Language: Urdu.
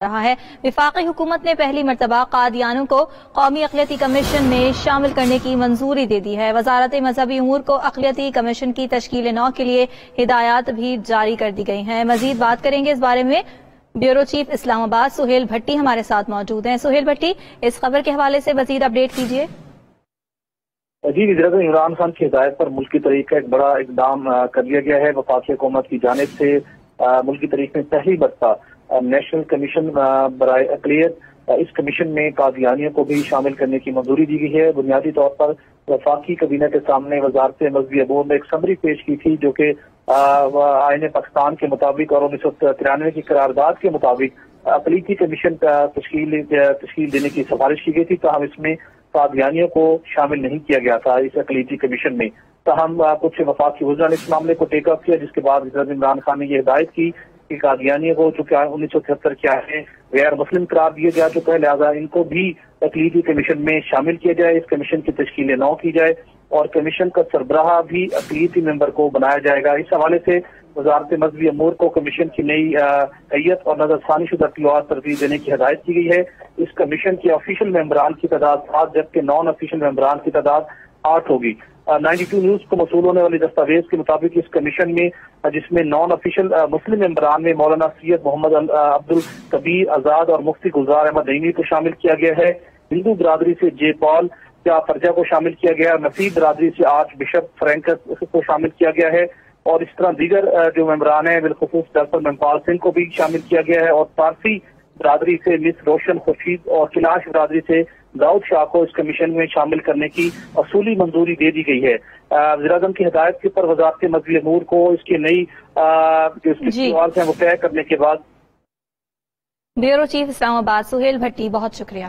رہا ہے۔ وفاقی حکومت نے پہلی مرتبہ قادیانیوں کو قومی اقلیتی کمیشن میں شامل کرنے کی منظوری دے دی ہے۔ وزارت مذہبی امور کو اقلیتی کمیشن کی تشکیل نو کے لیے ہدایات بھی جاری کر دی گئی ہیں۔ مزید بات کریں گے اس بارے میں بیورو چیف اسلام آباد سہیل بھٹی ہمارے ساتھ موجود ہیں۔ سہیل بھٹی، اس خبر کے حوالے سے مزید اپڈیٹ کیجیے۔ جی، وزیر عمران خان کی ہدایت پر ملکی تاریخ کا ایک بڑا اقدام کر لیا گیا ہے۔ وفاقی حکومت کی جانب سے ملکی تاریخ میں پہلی مرتبہ نیشنل کمیشن برائے اقلیت، اس کمیشن میں قادیانیوں کو بھی شامل کرنے کی منظوری دی گئی ہے۔ بنیادی طور پر وفاقی کابینہ کے سامنے وزارت مذہبی امور نے ایک سمری پیش کی تھی، جو کہ آئین پاکستان کے مطابق اور 1993 کی قرارداد کے مطابق اقلیتی کمیشن تشکیل دینے کی سفارش کی گئی تھی، تاہم اس میں قادیانیوں کو شامل نہیں کیا گیا تھا اس اقلیتی کمیشن میں۔ تاہم کچھ وفاقی وزراء نے اس معاملے کو ٹیک اپ کیا، جس کے بعد وزیر عمران خان نے یہ ہدایت کی کہ قادیانیوں کو جو کہ 1973 کے آئین غیر مسلم قرار دیا جا چکا ہے، لہذا ان کو بھی اقلیتی کمیشن میں شامل کیا جائے، اس کمیشن کی تشکیل نو کی جائے اور کمیشن کا سربراہ بھی اقلیتی ممبر کو بنایا جائے گا۔ اس حوالے سے وزارت مذہبی امور کو کمیشن کی نئی حیت اور نظر ثانی شدہ طلوعات ترتیب دینے کی ہدایت کی گئی ہے۔ اس کمیشن کے آفیشیل ممبران کی تعداد 7 جبکہ نان آفیشیل ممبران کی تعداد 8 ہوگی۔ 92 نیوز کو موصول ہونے والی دستاویز کے مطابق اس کمیشن میں، جس میں نان آفیشیل مسلم ممبران میں مولانا سید محمد عبد الکبیر آزاد اور مفتی گلزار احمد نعیمی کو شامل کیا گیا ہے۔ ہندو برادری سے جے پال فرجا کو شامل کیا گیا ہے۔ مسیح برادری سے آرچ بشپ فرینکس کو شامل کیا گیا ہے اور اس طرح دیگر جو ممبران ہیں بالخصوص ڈاکٹر منپال سنگھ کو بھی شامل کیا گیا ہے اور پارسی برادری سے مس روشن خورشید اور کلاش برادری سے داؤد شاہ کو اس کمیشن میں شامل کرنے کی اصولی منظوری دے دی گئی ہے۔ وزیر اعظم کی ہدایت کے پر وزارت مذہبی امور کو اس کی نئی جو اس کے سوال ہیں وہ طے کرنے کے بعد بیورو چیف اسلام آباد سہیل بھٹی، بہت شکریہ۔